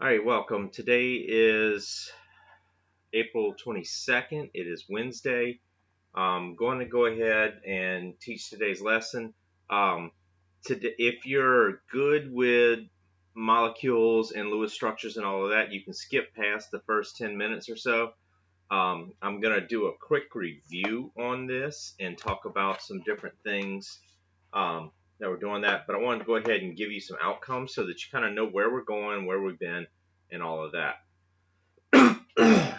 All right, welcome. Today is April 22nd. It is Wednesday. I'm going to go ahead and teach today's lesson. Um, if you're good with molecules and Lewis structures and all of that, you can skip past the first 10 minutes or so. I'm going to do a quick review on this and talk about some different things that we're doing that. But I wanted to go ahead and give you some outcomes so that you kind of know where we're going, where we've been, and all of that.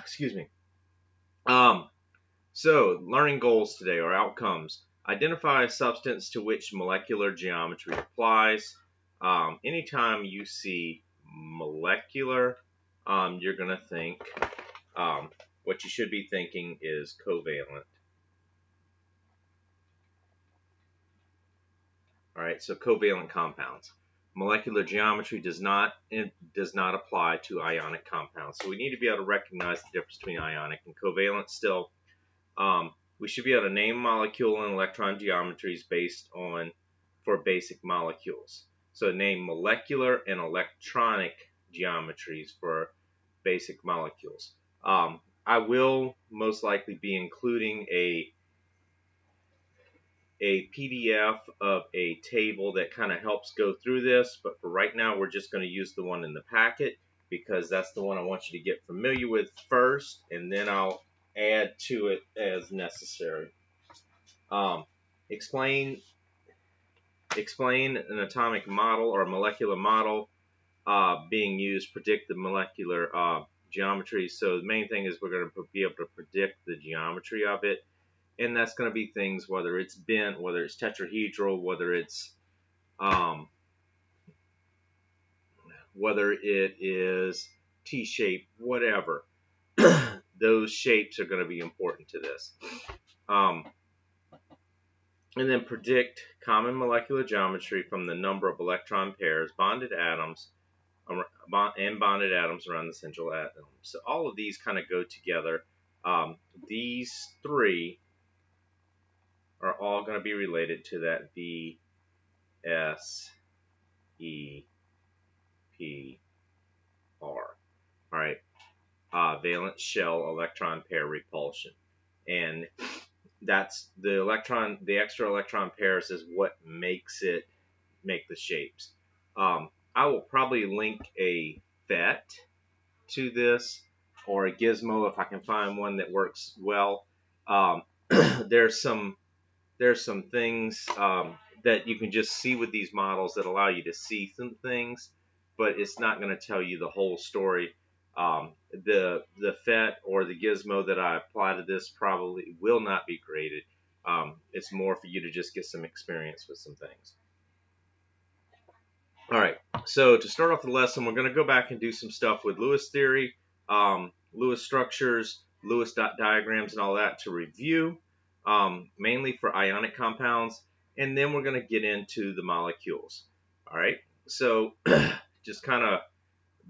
Excuse me. Um, so, learning goals today or outcomes. Identify a substance to which molecular geometry applies. Anytime you see molecular, you're going to think, what you should be thinking is covalent. All right, so covalent compounds. Molecular geometry does not apply to ionic compounds. So we need to be able to recognize the difference between ionic and covalent still. We should be able to name molecule and electron geometries based on for basic molecules. So name molecular and electronic geometries for basic molecules. I will most likely be including a PDF of a table that kind of helps go through this, but for right now we're just going to use the one in the packet because that's the one I want you to get familiar with first, and then I'll add to it as necessary. Explain an atomic model or a molecular model being used, predict the molecular geometry. So the main thing is we're going to be able to predict the geometry of it. And that's going to be things whether it's bent, whether it's tetrahedral, whether it is T-shaped, whatever. Those shapes are going to be important to this. And then predict common molecular geometry from the number of electron pairs, bonded atoms, and bonded atoms around the central atom. So all of these kind of go together. These three are all going to be related to that V, S, E, P, R. All right. Valence shell electron pair repulsion. And that's the extra electron pairs is what make the shapes. I will probably link a PhET to this or a gizmo if I can find one that works well. There's some things that you can just see with these models that allow you to see some things, but it's not going to tell you the whole story. The PhET or the gizmo that I apply to this probably will not be graded. It's more for you to just get some experience with some things. All right, so to start off the lesson, we're going to go back and do some stuff with Lewis theory, Lewis structures, Lewis diagrams, and all that to review, mainly for ionic compounds, and then we're going to get into the molecules. All right, so just kind of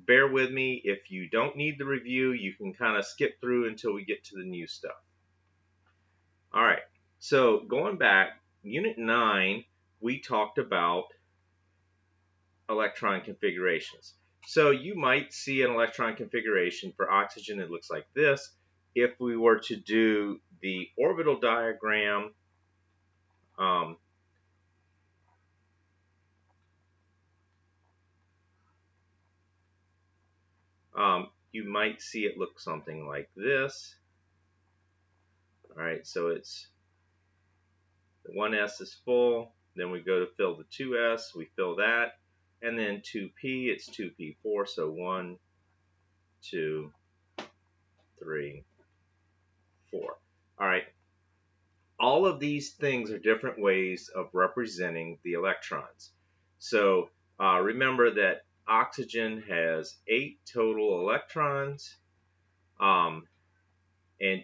bear with me. If you don't need the review, you can kind of skip through until we get to the new stuff. All right, so going back, Unit 9, we talked about electron configurations. So you might see an electron configuration for oxygen that looks like this. If we were to do the orbital diagram, you might see it look something like this. All right, so it's the 1s is full, then we go to fill the 2s, we fill that, and then 2p, it's 2p4, so 1, 2, 3, 4. All right, all of these things are different ways of representing the electrons. So remember that oxygen has 8 total electrons. And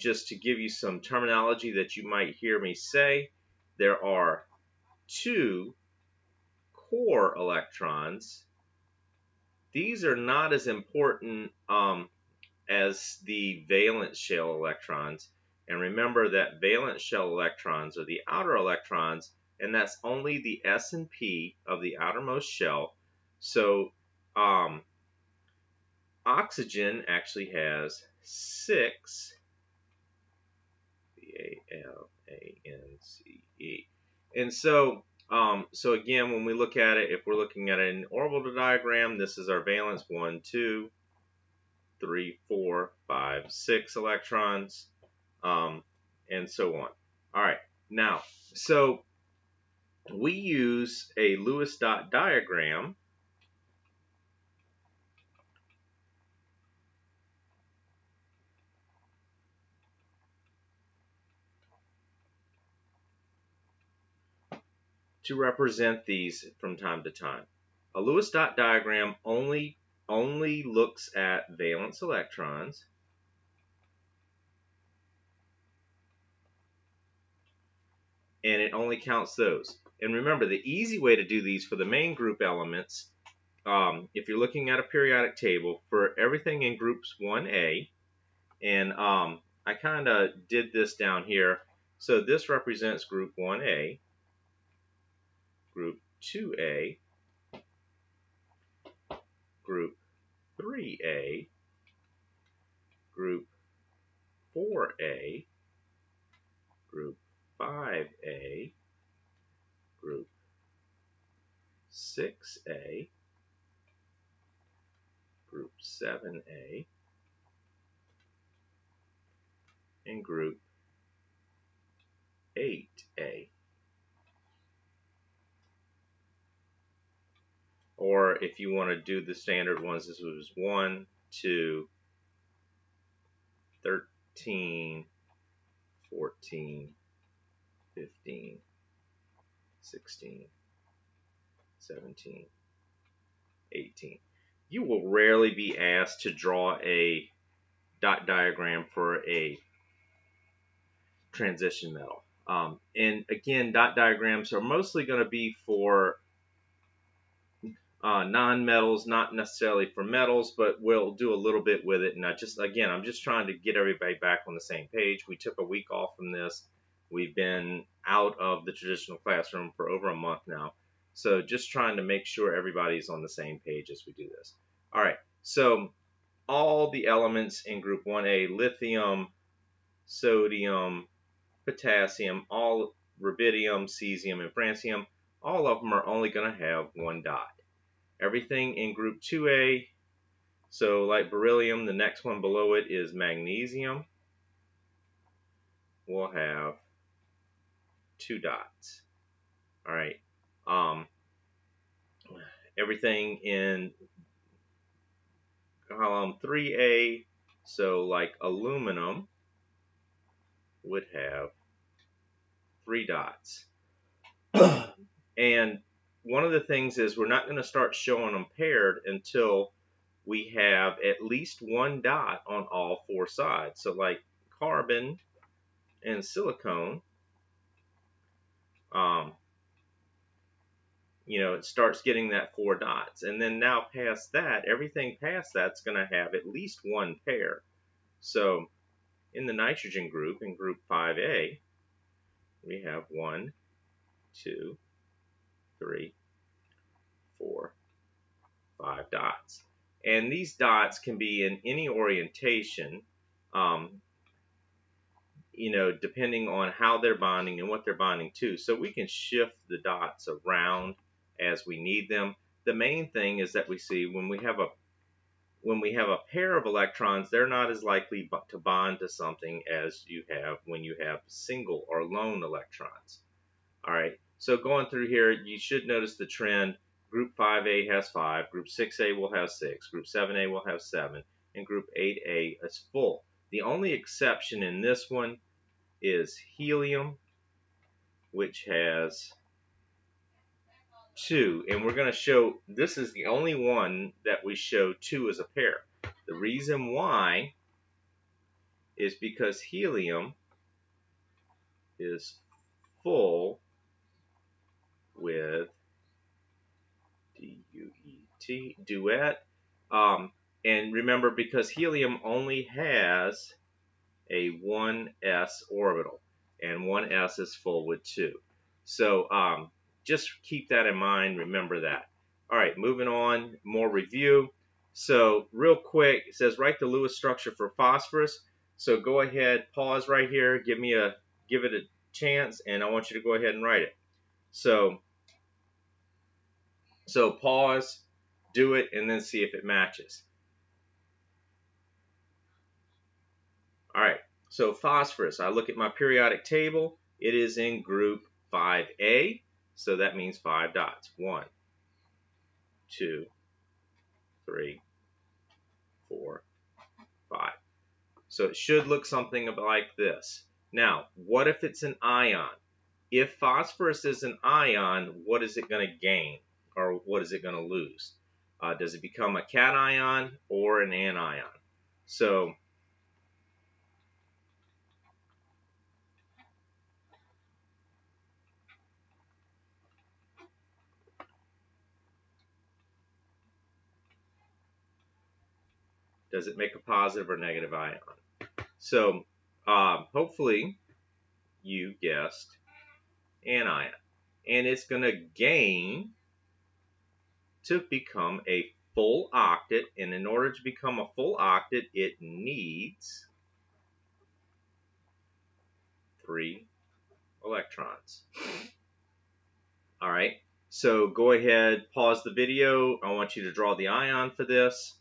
just to give you some terminology that you might hear me say, there are 2 core electrons. These are not as important as the valence shell electrons. And remember that valence shell electrons are the outer electrons, and that's only the S and P of the outermost shell. So Oxygen actually has 6, Valence. And so again, when we look at it, if we're looking at an orbital diagram, this is our valence: 1, 2, 3, 4, 5, 6 electrons, and so on. All right, now, so we use a Lewis dot diagram to represent these from time to time. A Lewis dot diagram only looks at valence electrons, and it only counts those. And remember, the easy way to do these for the main group elements, if you're looking at a periodic table, for everything in groups 1A, and I kind of did this down here. So this represents group 1A, group 2A, group 3A, group 4A, group 5A, group 6A, group 7A, and group 8A. Or if you want to do the standard ones, this was 1, 2, 13, 14, 15, 16, 17, 18. You will rarely be asked to draw a dot diagram for a transition metal. And again, dot diagrams are mostly going to be for non-metals, not necessarily for metals, but we'll do a little bit with it. And I'm just trying to get everybody back on the same page. We took a week off from this. We've been out of the traditional classroom for over a month now. So just trying to make sure everybody's on the same page as we do this. All right, so all the elements in group 1A, lithium, sodium, potassium, all rubidium, cesium, and francium, all of them are only going to have one dot. Everything in group 2A, so like beryllium, the next one below it is magnesium, will have 2 dots. All right. Everything in column 3A, so like aluminum, would have 3 dots. And one of the things is we're not going to start showing them paired until we have at least 1 dot on all 4 sides. So like carbon and silicone, it starts getting that 4 dots. And then now past that, everything past that's going to have at least 1 pair. So in the nitrogen group, in group 5A, we have 1, 2, 3, 4, 5 dots. And these dots can be in any orientation, depending on how they're bonding and what they're bonding to. So we can shift the dots around as we need them. The main thing is that we see when we have a pair of electrons, they're not as likely to bond to something as you have when you have single or lone electrons. All right, so going through here, you should notice the trend. Group 5A has 5, Group 6A will have 6, Group 7A will have 7, and Group 8A is full. The only exception in this one is helium, which has 2. And we're going to show, this is the only one that we show 2 as a pair. The reason why is because helium is full with D-U-E-T, duet. And remember, because helium only has a 1s orbital, and 1s is full with 2. So just keep that in mind, remember that. All right, moving on, more review. So real quick, it says write the Lewis structure for phosphorus. So go ahead, pause right here, give it a chance, and I want you to go ahead and write it. So pause, do it, and then see if it matches. All right, so phosphorus, I look at my periodic table, it is in group 5A, so that means 5 dots. 1, 2, 3, 4, 5. So it should look something like this. Now, what if it's an ion? If phosphorus is an ion, what is it going to gain, or what is it going to lose? Does it become a cation or an anion? So does it make a positive or negative ion? So hopefully you guessed anion. And it's going to gain to become a full octet. And in order to become a full octet, it needs 3 electrons. All right. So go ahead, pause the video. I want you to draw the ion for this.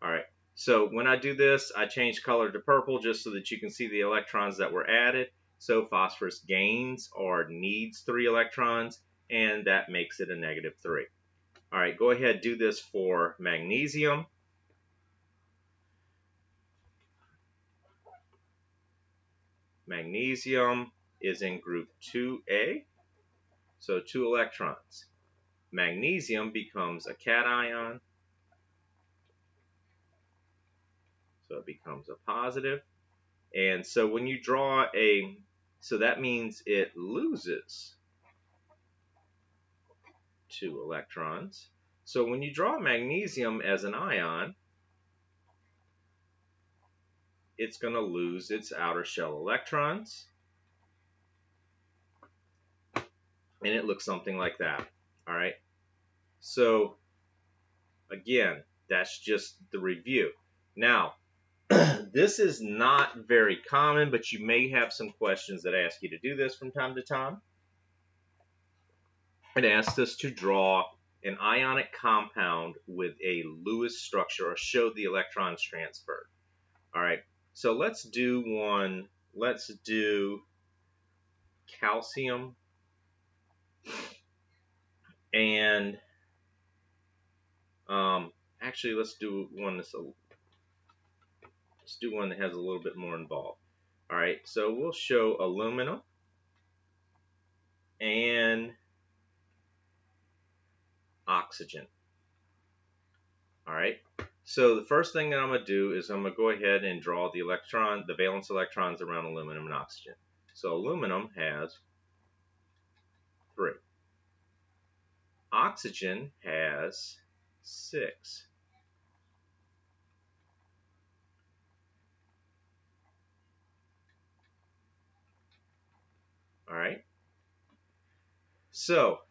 All right. So when I do this, I change color to purple just so that you can see the electrons that were added. So phosphorus gains or needs 3 electrons, and that makes it a -3. All right, go ahead, do this for magnesium. Magnesium is in group 2A, so 2 electrons. Magnesium becomes a cation, so it becomes a positive. And so when you draw so that means it loses 2 electrons. So when you draw magnesium as an ion, it's going to lose its outer shell electrons. And it looks something like that. All right. So again, that's just the review. Now, this is not very common, but you may have some questions that ask you to do this from time to time. It asks us to draw an ionic compound with a Lewis structure or show the electrons transferred. All right, so let's do one. Let's do calcium and actually let's do one that has a little bit more involved. All right, so we'll show aluminum and oxygen. All right, so the first thing that I'm going to do is I'm going to go ahead and draw the valence electrons around aluminum and oxygen. So aluminum has 3. Oxygen has 6. All right. So,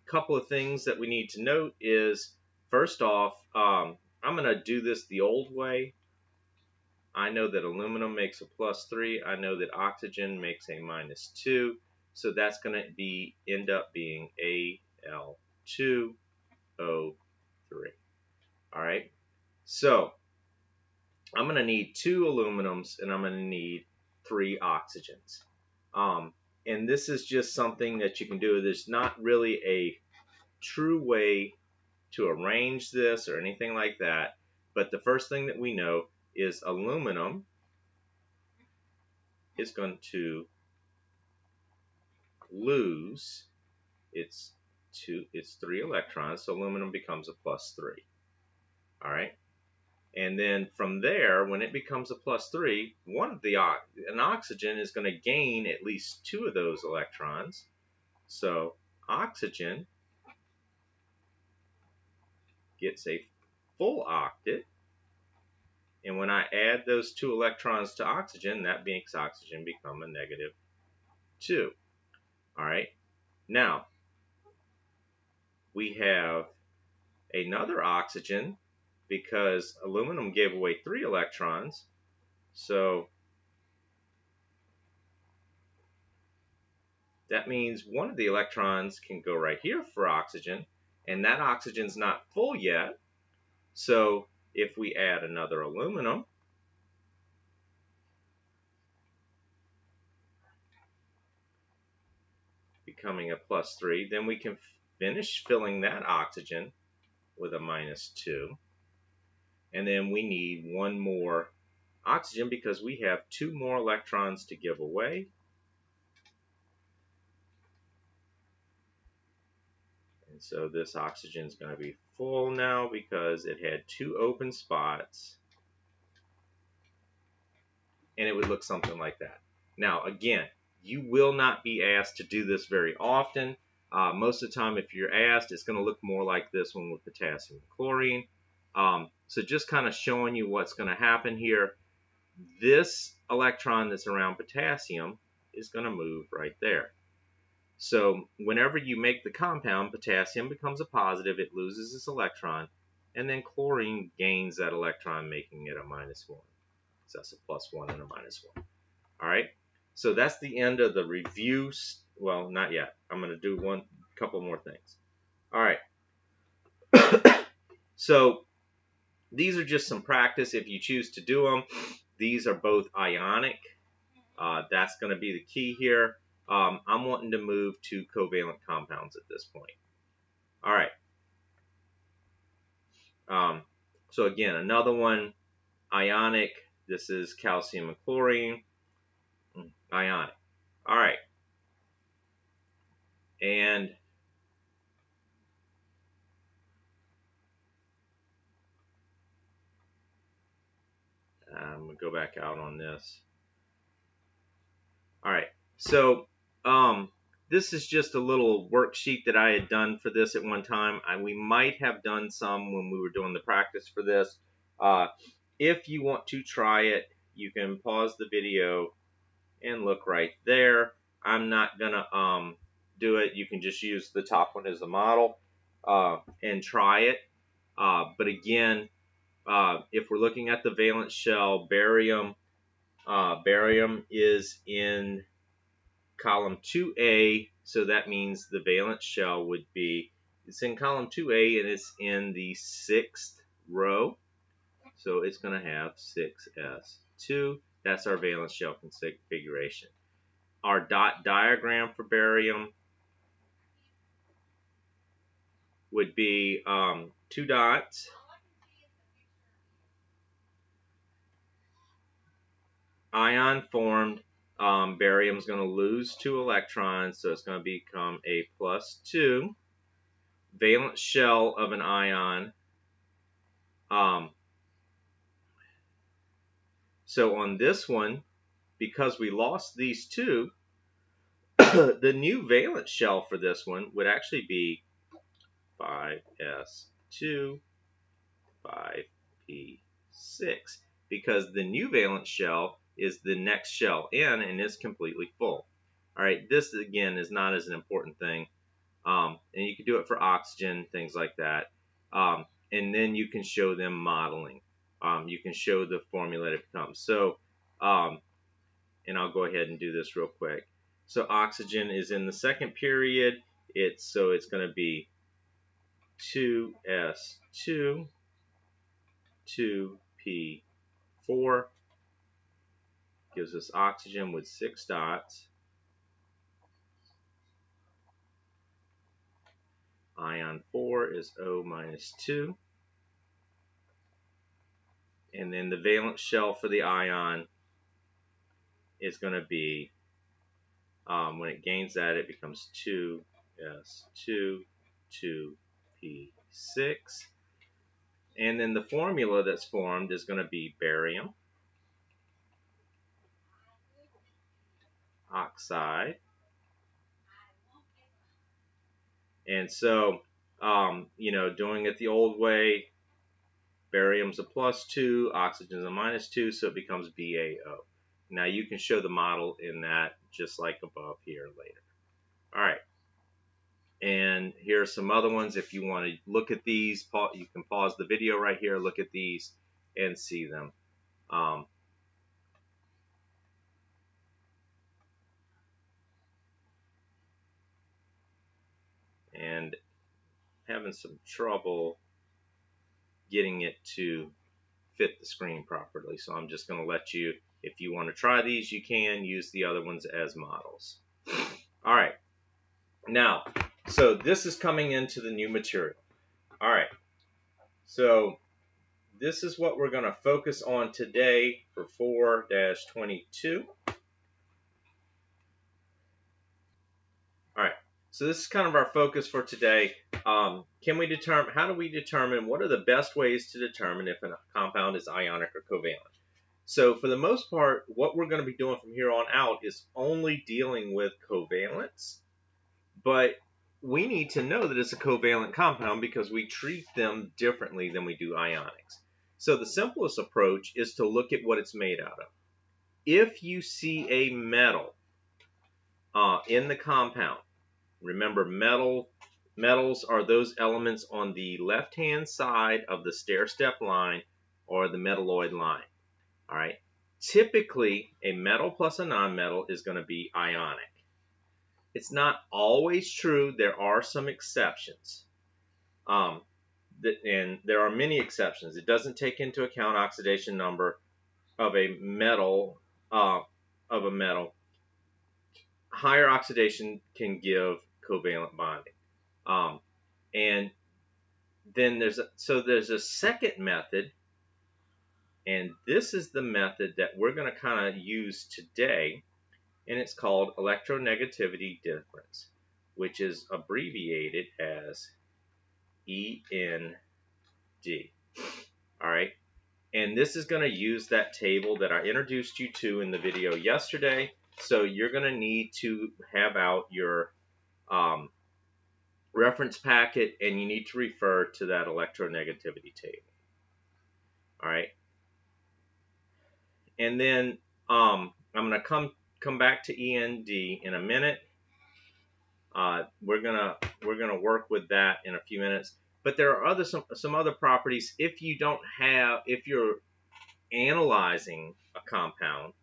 couple of things that we need to note is, first off, I'm going to do this the old way. I know that aluminum makes a +3. I know that oxygen makes a -2. So that's going to end up being Al2O3. All right. So I'm going to need 2 aluminums and I'm going to need 3 oxygens. And this is just something that you can do. There's not really a true way to arrange this or anything like that. But the first thing that we know is aluminum is going to lose its 3 electrons. So aluminum becomes a +3. All right. And then from there, when it becomes a +3, an oxygen is going to gain at least 2 of those electrons. So oxygen gets a full octet. And when I add those 2 electrons to oxygen, that makes oxygen become a -2. All right. Now, we have another oxygen because aluminum gave away 3 electrons. So that means one of the electrons can go right here for oxygen, and that oxygen's not full yet. So if we add another aluminum, becoming a +3, then we can finish filling that oxygen with a -2. And then we need one more oxygen because we have 2 more electrons to give away. And so this oxygen is going to be full now because it had 2 open spots. And it would look something like that. Now, again, you will not be asked to do this very often. Most of the time, if you're asked, it's going to look more like this one with potassium and chlorine. So just kind of showing you what's going to happen here. This electron that's around potassium is going to move right there. So whenever you make the compound, potassium becomes a positive, it loses its electron, and then chlorine gains that electron, making it a -1. So that's a +1 and a -1. All right. So that's the end of the review. Well, not yet. I'm going to do a couple more things. All right. So these are just some practice if you choose to do them. These are both ionic. That's going to be the key here. I'm wanting to move to covalent compounds at this point. All right. So again, another one, ionic. This is calcium and chlorine. Ionic. All right. And I'm going to go back out on this. All right. So this is just a little worksheet that I had done for this at one time. We might have done some when we were doing the practice for this. If you want to try it, you can pause the video and look right there. I'm not going to do it. You can just use the top one as a model and try it. But again, if we're looking at the valence shell, barium is in column 2A, so that means the valence shell would be, it's in column 2A and it's in the 6th row, so it's going to have 6s2. That's our valence shell configuration. Our dot diagram for barium would be 2 dots, ion formed. Barium's going to lose 2 electrons, so it's going to become a +2. Valence shell of an ion. So on this one, because we lost these 2, the new valence shell for this one would actually be 5s2, 5p6, because the new valence shell is the next shell in and is completely full. All right, this again is not as an important thing, and you can do it for oxygen, things like that, and then you can show them modeling. You can show the formula that it becomes. So, and I'll go ahead and do this real quick. So oxygen is in the second period. It's going to be 2s2, 2p4, gives us oxygen with 6 dots. Ion 4 is O-2. And then the valence shell for the ion is going to be, when it gains that, it becomes 2s2, 2p6. And then the formula that's formed is going to be barium oxide. And so, doing it the old way, barium's a +2, oxygen's a -2, so it becomes BaO. Now you can show the model in that just like above here later. All right. And here are some other ones. If you want to look at these, you can pause the video right here, look at these, and see them. And having some trouble getting it to fit the screen properly. So I'm just going to let you, if you want to try these, you can use the other ones as models. All right. Now, so this is coming into the new material. All right. So this is what we're going to focus on today for 4-22. All right. So this is kind of our focus for today. How do we determine what are the best ways to determine if a compound is ionic or covalent? So for the most part, what we're going to be doing from here on out is only dealing with covalence, but we need to know that it's a covalent compound because we treat them differently than we do ionics. So the simplest approach is to look at what it's made out of. If you see a metal in the compound, remember metals are those elements on the left-hand side of the stair-step line or the metalloid line. All right. Typically, a metal plus a nonmetal is going to be ionic. It's not always true. There are some exceptions. And there are many exceptions. It doesn't take into account oxidation number of a metal. Higher oxidation can give covalent bonding. And then there's a second method. And this is the method that we're going to kind of use today, and it's called electronegativity difference, which is abbreviated as END. All right, and this is going to use that table that I introduced you to in the video yesterday. So you're going to need to have out your reference packet, and you need to refer to that electronegativity table. All right. And then I'm going to come back to END in a minute. We're gonna work with that in a few minutes. But there are some other properties. If you're analyzing a compound,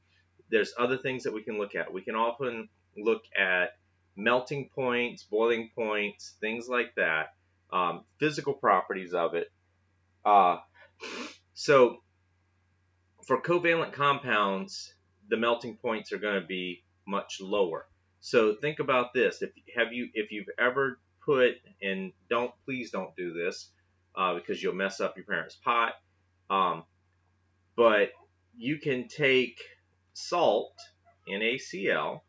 there's other things that we can look at. We can often look at melting points, boiling points, things like that, physical properties of it. So for covalent compounds, the melting points are going to be much lower. So think about this: if you've ever put, and please don't do this because you'll mess up your parents' pot. But you can take salt, NaCl,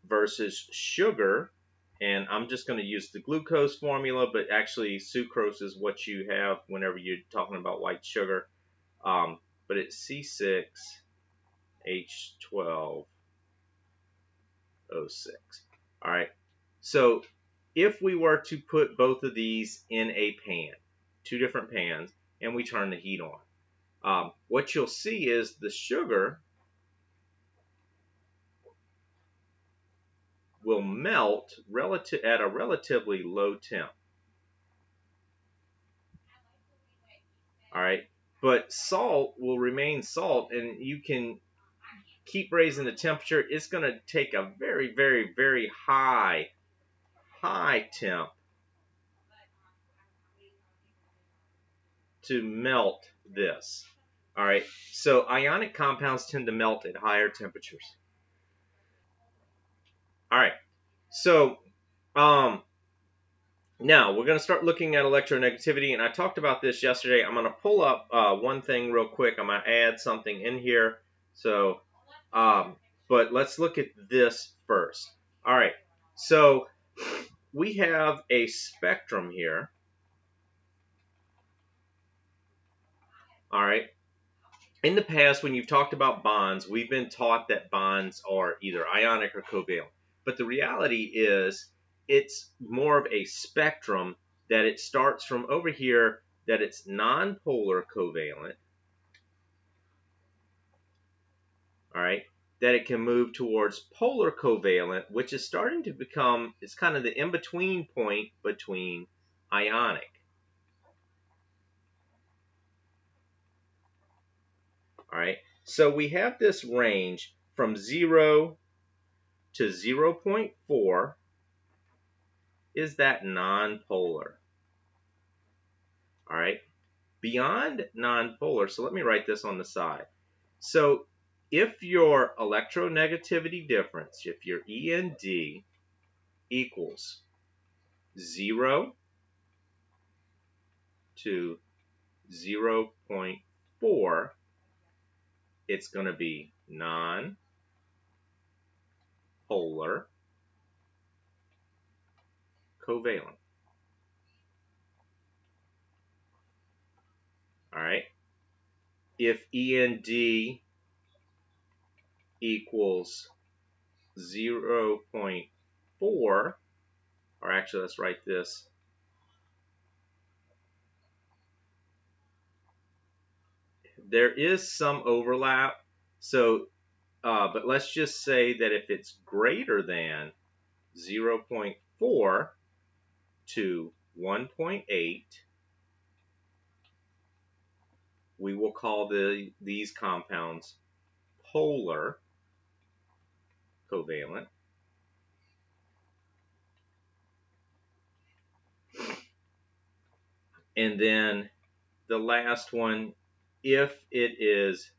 versus sugar, and I'm just going to use the glucose formula, but actually sucrose is what you have whenever you're talking about white sugar. But it's C6H12O6. All right. So if we were to put both of these in a pan, two different pans, and we turn the heat on, what you'll see is the sugar will melt at a relatively low temp. All right. But salt will remain salt, and you can keep raising the temperature. It's going to take a very, very, very high temp to melt this. All right. So ionic compounds tend to melt at higher temperatures. All right. So now we're going to start looking at electronegativity, and I talked about this yesterday. I'm going to pull up one thing real quick. I'm going to add something in here. So, but let's look at this first. All right. So we have a spectrum here, All right. In the past, when you've talked about bonds, we've been taught that bonds are either ionic or covalent. But the reality is it's more of a spectrum, that it starts from over here, that it's nonpolar covalent, all right, that it can move towards polar covalent, which is starting to become, it's kind of the in-between point between ionic. All right, so we have this range from 0 to 0.4 is that nonpolar. All right, beyond nonpolar, so let me write this on the side. So if your electronegativity difference, if your END equals 0 to 0.4, it's going to be non-polar covalent. All right. If END equals 0.4, or actually let's write this, there is some overlap. So, but let's just say that if it's greater than 0.4 to 1.8, we will call these compounds polar covalent. And then the last one, if it is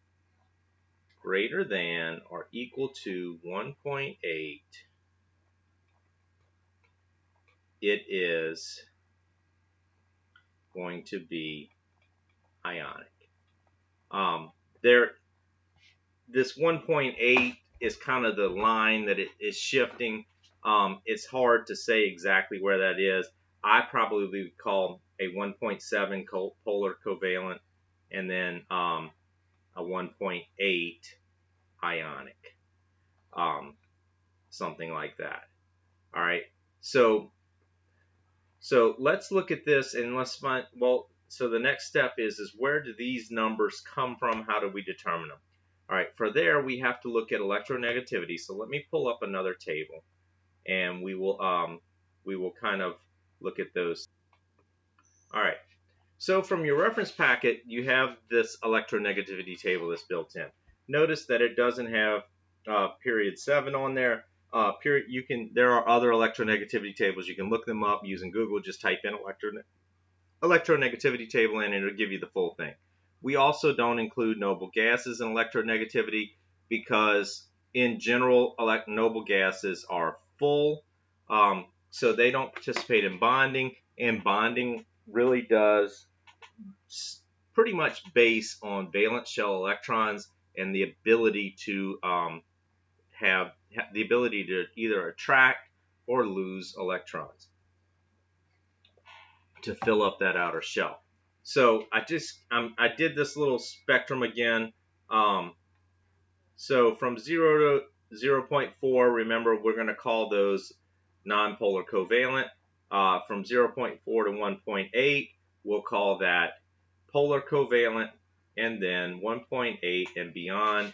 greater than or equal to 1.8, it is going to be ionic. There, this 1.8 is kind of the line that it is shifting. It's hard to say exactly where that is. I probably would call a 1.7 polar covalent, and then a 1.8 ionic, something like that. All right. So let's look at this and let's find, well, so the next step is where do these numbers come from? How do we determine them? All right, for there we have to look at electronegativity. So let me pull up another table and we will kind of look at those. All right. So from your reference packet, you have this electronegativity table that's built in. Notice that it doesn't have period 7 on there. There are other electronegativity tables. You can look them up using Google. Just type in electronegativity table in and it'll give you the full thing. We also don't include noble gases in electronegativity because in general, noble gases are full, so they don't participate in bonding, and bonding really does pretty much base on valence shell electrons and the ability to have the ability to either attract or lose electrons to fill up that outer shell. So I did this little spectrum again. So from 0 to 0.4, remember we're going to call those nonpolar covalent. From 0.4 to 1.8, we'll call that polar covalent, and then 1.8 and beyond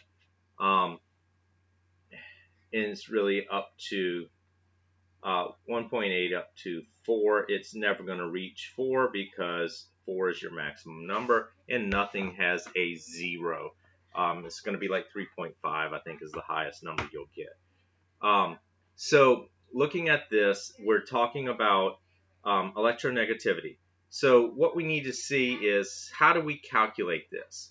is really up to 1.8 up to 4. It's never going to reach 4 because 4 is your maximum number and nothing has a 0. It's going to be like 3.5, I think, is the highest number you'll get. So looking at this, we're talking about electronegativity. So what we need to see is, how do we calculate this?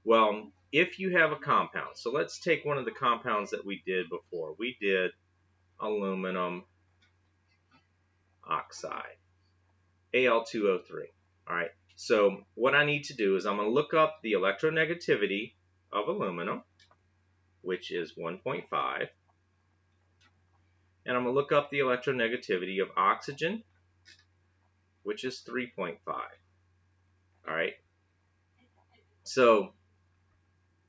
Well, if you have a compound, so let's take one of the compounds that we did before. We did aluminum oxide, Al2O3. All right, so what I need to do is I'm going to look up the electronegativity of aluminum, which is 1.5, and I'm going to look up the electronegativity of oxygen, which is 3.5. All right, So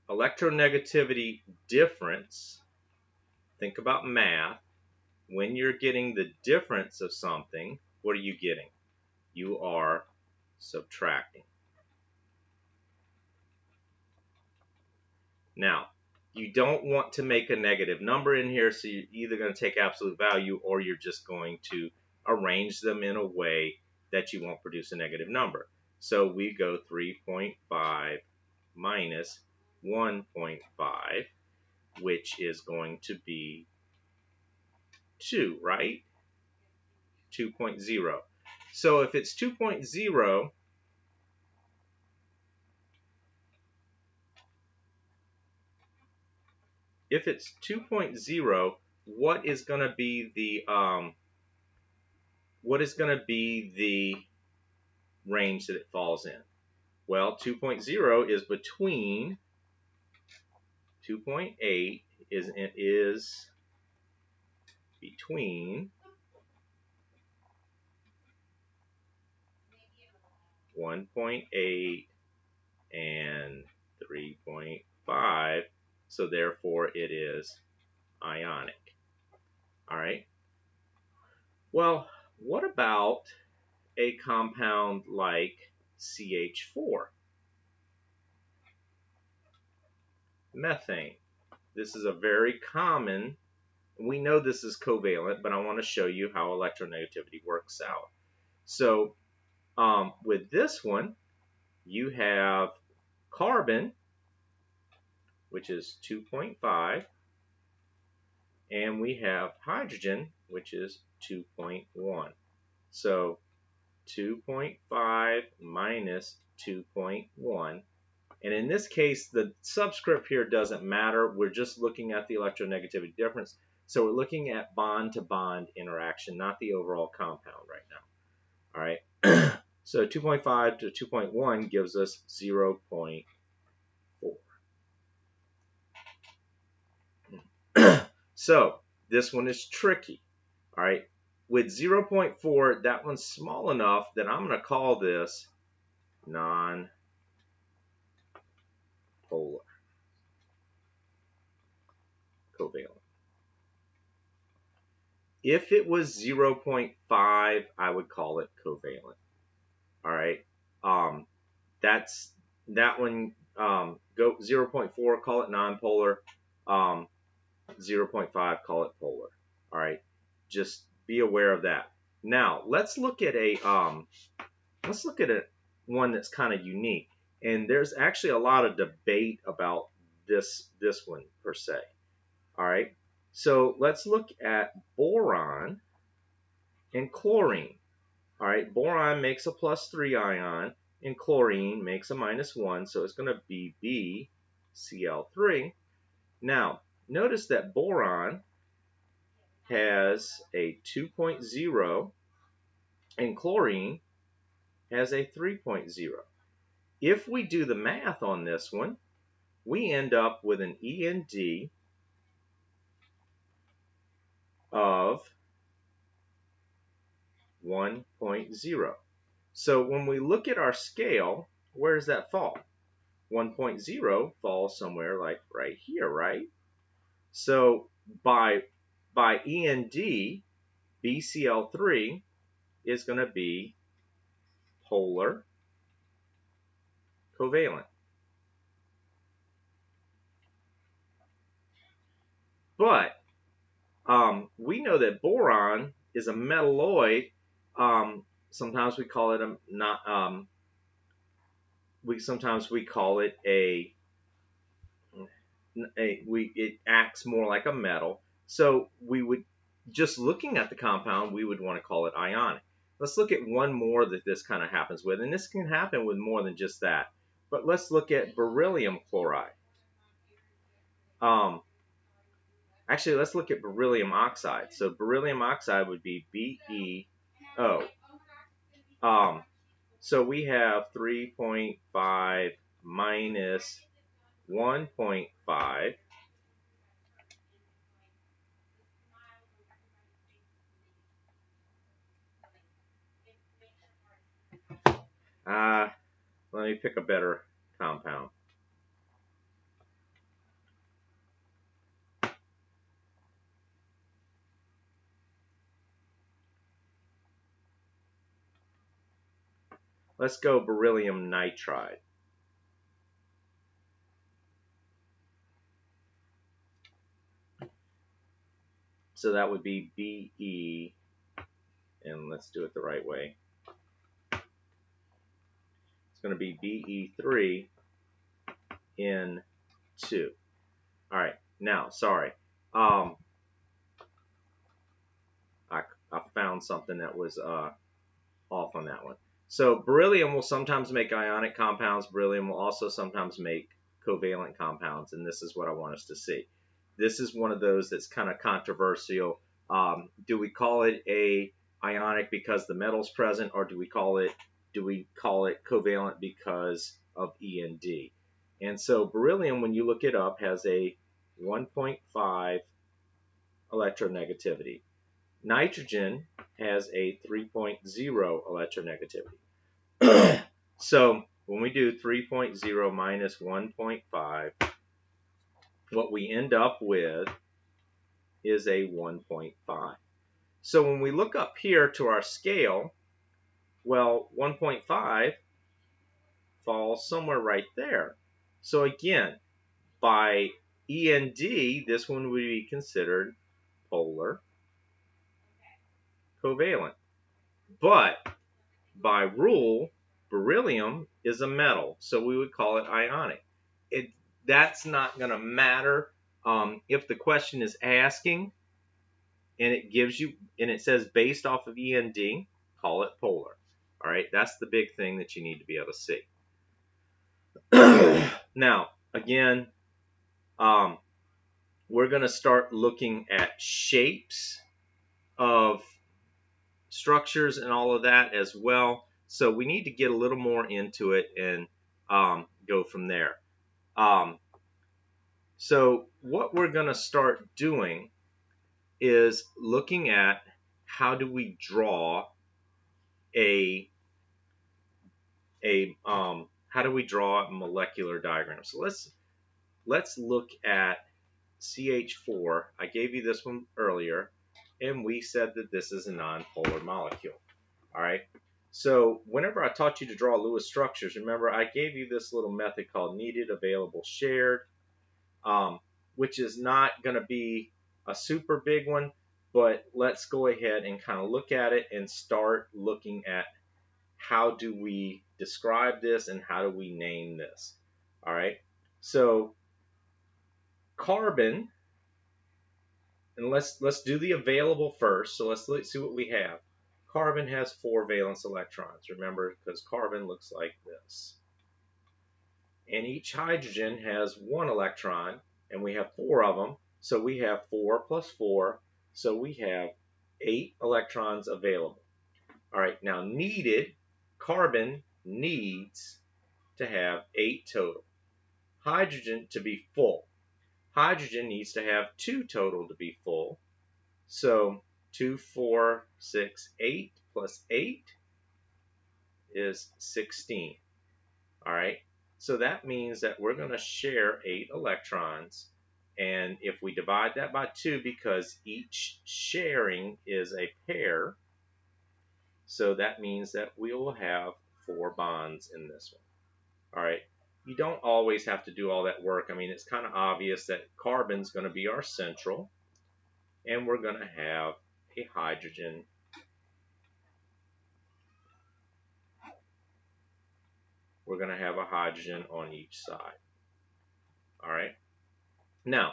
electronegativity difference, think about math. When you're getting the difference of something, what are you getting? You are subtracting. Now, you don't want to make a negative number in here, so you're either going to take absolute value or you're just going to arrange them in a way that you won't produce a negative number. So we go 3.5 minus 1.5, which is going to be 2, right? 2.0. So if it's 2.0, what is going to be the range that it falls in? Well, 2.0 is between 2.8 is between 1.8 and 3.5, so therefore it is ionic. All right. Well, what about a compound like CH4, methane? This is a very common, we know this is covalent, but I want to show you how electronegativity works out. So with this one, you have carbon, which is 2.5, and we have hydrogen, which is 2.1. So 2.5 minus 2.1. And in this case, the subscript here doesn't matter. We're just looking at the electronegativity difference. So we're looking at bond-to-bond interaction, not the overall compound right now. All right. So 2.5 to 2.1 gives us 0.4. So this one is tricky. All right. With 0.4, that one's small enough that I'm going to call this non-polar. Covalent. If it was 0.5, I would call it covalent. All right. That's that one. Go 0.4, call it nonpolar. 0.5, call it polar. All right. Just be aware of that. Now let's look at a one that's kind of unique, and there's actually a lot of debate about this one per se. All right. So let's look at boron and chlorine. All right, boron makes a +3 ion, and chlorine makes a -1, so it's going to be BCl3. Now, notice that boron has a 2.0 and chlorine has a 3.0. If we do the math on this one, we end up with an END of 1.0. So when we look at our scale, where does that fall? 1.0 falls somewhere like right here, right? So by END, BCl3 is going to be polar covalent. But we know that boron is a metalloid. Sometimes we call it sometimes we call it it acts more like a metal. So we would, just looking at the compound, we would want to call it ionic. Let's look at one more that this kind of happens with, and this can happen with more than just that. But let's look at beryllium chloride. Actually, let's look at beryllium oxide. So beryllium oxide would be BeO. So we have 3.5 minus 1.5. Let me pick a better compound. Let's go beryllium nitride. So that would be Be, and let's do it the right way. It's going to be Be3N2. All right, now, sorry. I found something that was off on that one. So beryllium will sometimes make ionic compounds. Beryllium will also sometimes make covalent compounds, and this is what I want us to see. This is one of those that's kind of controversial. Do we call it a ionic because the metal's present, or do we call it covalent because of E and D? And so beryllium, when you look it up, has a 1.5 electronegativity. Nitrogen has a 3.0 electronegativity. So when we do 3.0 minus 1.5, what we end up with is a 1.5. So when we look up here to our scale, well, 1.5 falls somewhere right there. So again, by END, this one would be considered polar covalent. But by rule, beryllium is a metal, so we would call it ionic. That's not going to matter if the question is asking and it gives you, and it says based off of END, call it polar. All right, that's the big thing that you need to be able to see. Now, again, we're going to start looking at shapes of structures and all of that as well. So we need to get a little more into it and go from there. So what we're going to start doing is looking at how do we draw a molecular diagram. So let's look at CH4. I gave you this one earlier, and we said that this is a nonpolar molecule. All right. So whenever I taught you to draw Lewis structures, remember I gave you this little method called needed, available, shared, which is not going to be a super big one, but let's go ahead and kind of look at it and start looking at how do we describe this and how do we name this. All right. So carbon, and let's do the available first. So let's see what we have. Carbon has 4 valence electrons, remember, because carbon looks like this. And each hydrogen has 1 electron, and we have 4 of them. So we have 4 plus 4, so we have 8 electrons available. All right, now needed, carbon needs to have 8 total. Hydrogen to be full. Hydrogen needs to have 2 total to be full. So 2, 4, 6, 8 plus 8 is 16. All right, so that means that we're going to share 8 electrons. And if we divide that by 2, because each sharing is a pair, so that means that we will have 4 bonds in this one. All right, you don't always have to do all that work. I mean, it's kind of obvious that carbon's going to be our central, and we're going to have a hydrogen on each side. All right. Now,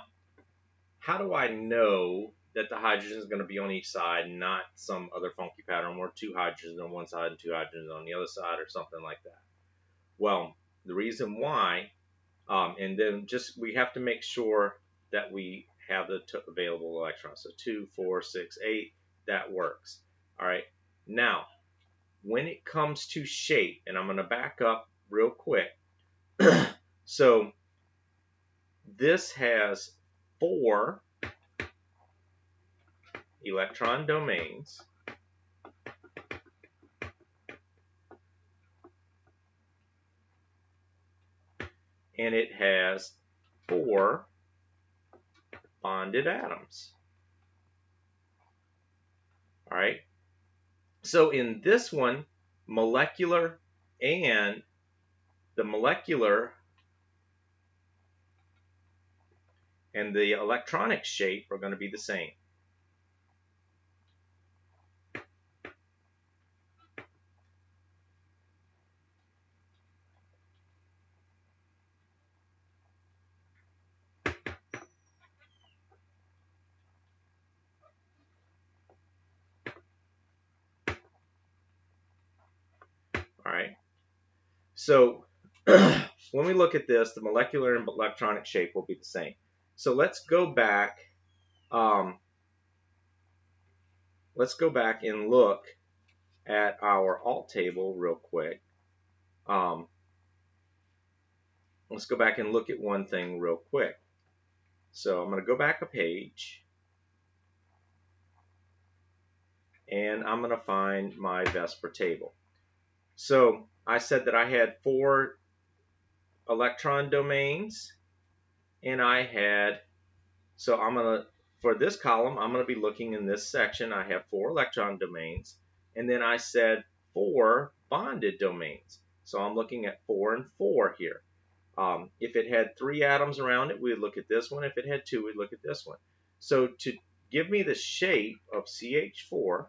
how do I know that the hydrogen is going to be on each side, not some other funky pattern where 2 hydrogens on one side and 2 hydrogens on the other side or something like that? Well, the reason why, and then just we have to make sure that we have the available electrons. So 2, 4, 6, 8, that works. All right. Now, when it comes to shape, and I'm going to back up real quick. So this has 4 electron domains. and it has 4 bonded atoms. All right. So in this one, molecular and the molecular and the electronic shape are going to be the same. All right. So when we look at this, the molecular and electronic shape will be the same. So let's go back. Let's go back and look at our alt table real quick. Let's go back and look at one thing real quick. So I'm going to go back a page, and I'm going to find my Vesper table. So I said that I had 4 electron domains, and I had, so I'm going to, for this column, I'm going to be looking in this section. I have 4 electron domains, and then I said 4 bonded domains. So I'm looking at 4 and 4 here. If it had 3 atoms around it, we'd look at this one. If it had 2, we'd look at this one. So to give me the shape of CH4,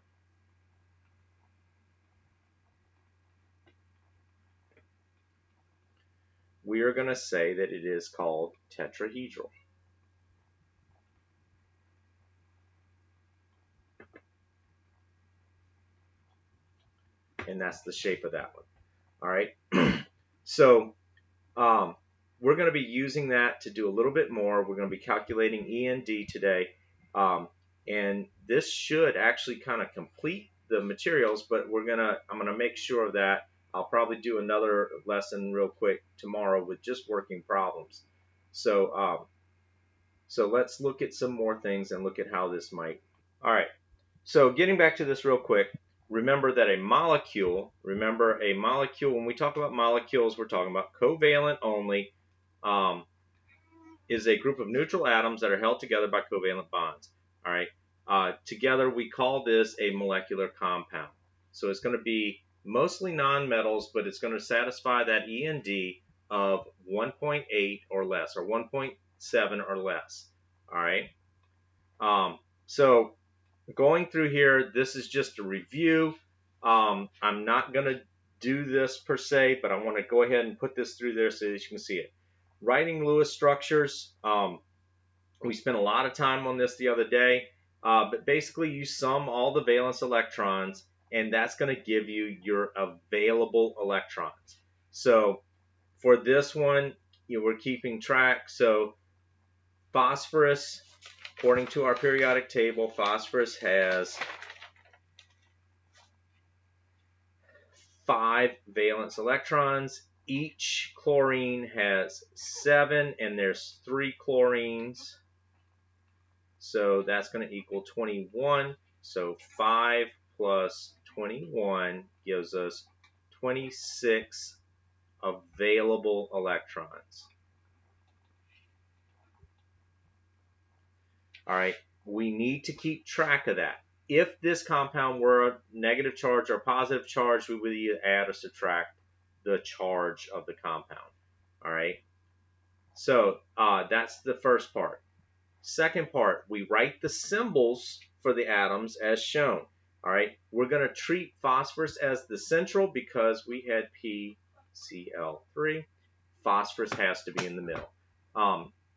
we are going to say that it is called tetrahedral. And that's the shape of that one. All right. So we're going to be using that to do a little bit more. We're going to be calculating E and D today. And this should actually kind of complete the materials, but I'm gonna make sure of that. I'll probably do another lesson real quick tomorrow with just working problems. So so let's look at some more things and look at how this might. All right. So getting back to this real quick, remember that a molecule, when we talk about molecules, we're talking about covalent only, is a group of neutral atoms that are held together by covalent bonds. All right. Together we call this a molecular compound. So it's going to be mostly nonmetals, but it's going to satisfy that E and D of 1.8 or less, or 1.7 or less. All right. So going through here, this is just a review. I'm not going to do this per se, but I want to go ahead and put this through there so that you can see it. Writing Lewis structures. We spent a lot of time on this the other day, but basically you sum all the valence electrons, and that's going to give you your available electrons. So for this one, we're keeping track. So phosphorus, according to our periodic table, phosphorus has 5 valence electrons. Each chlorine has 7, and there's 3 chlorines. So that's going to equal 21. So 5 plus 21 gives us 26 available electrons. All right, we need to keep track of that. If this compound were a negative charge or positive charge, we would either add or subtract the charge of the compound. All right, so that's the first part. Second part, we write the symbols for the atoms as shown. All right, we're going to treat phosphorus as the central because we had PCl3. Phosphorus has to be in the middle.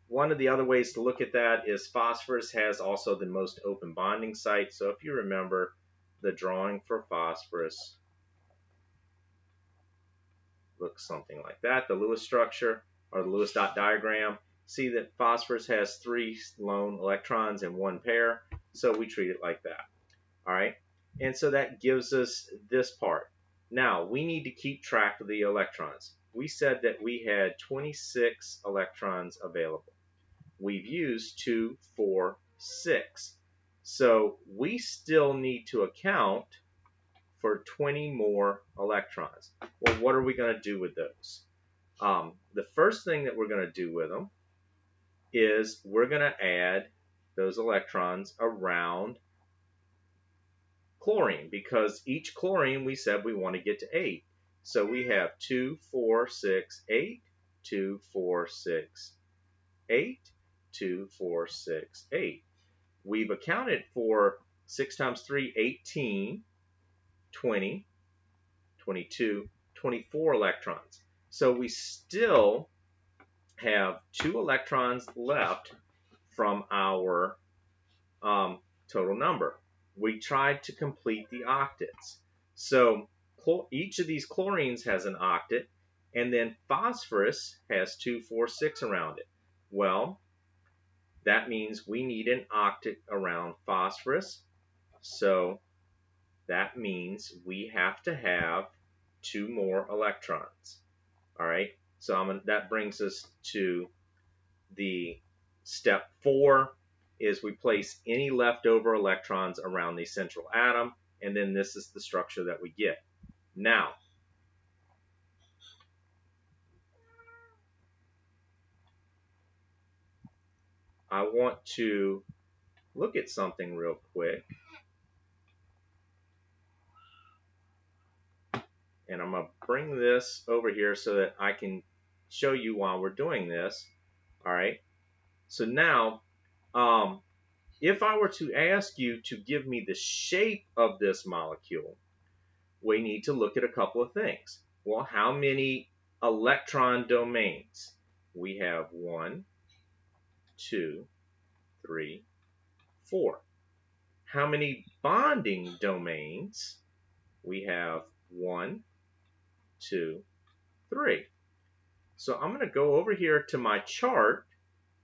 One of the other ways to look at that is phosphorus has also the most open bonding site. So if you remember the drawing for phosphorus, looks something like that, the Lewis structure or the Lewis dot diagram. See that phosphorus has 3 lone electrons in 1 pair, so we treat it like that. All right, and so that gives us this part. Now we need to keep track of the electrons. We said that we had 26 electrons available. We've used 2, 4, 6. So we still need to account for 20 more electrons. Well, what are we going to do with those? The first thing that we're going to do with them is we're going to add those electrons around chlorine, because each chlorine we said we want to get to 8. So we have 2, 4, 6, 8, 2, 4, 6, 8, 2, 4, 6, 8. We've accounted for 6 times 3, 18, 20, 22, 24 electrons. So we still have 2 electrons left from our total number. We tried to complete the octets. So each of these chlorines has an octet, and then phosphorus has 2, 4, 6 around it. Well, that means we need an octet around phosphorus. So that means we have to have 2 more electrons. All right, so that brings us to the step 4 is we place any leftover electrons around the central atom, and then this is the structure that we get. Now, I want to look at something real quick, and I'm going to bring this over here so that I can show you while we're doing this. All right, so now if I were to ask you to give me the shape of this molecule, we need to look at a couple of things. Well, how many electron domains? We have 1, 2, 3, 4. How many bonding domains? We have 1, 2, 3. So I'm going to go over here to my chart,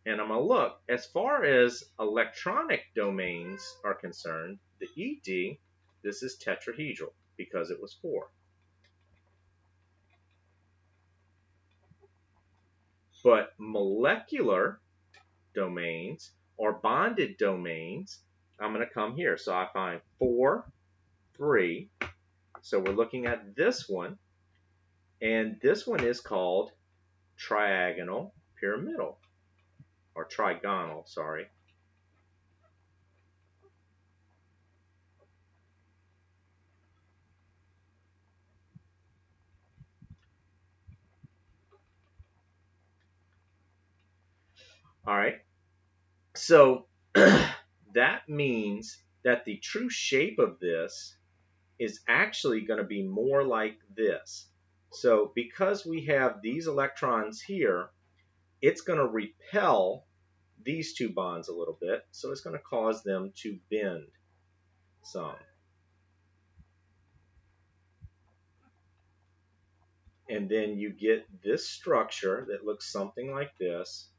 and I'm going to look. As far as electronic domains are concerned, the ED, this is tetrahedral because it was 4. But molecular domains or bonded domains, I'm going to come here. So I find 4, 3. So we're looking at this one. And this one is called triagonal pyramidal, or trigonal, sorry. All right. So that means that the true shape of this is actually going to be more like this. So because we have these electrons here, it's going to repel these 2 bonds a little bit, so it's going to cause them to bend some. And then you get this structure that looks something like this.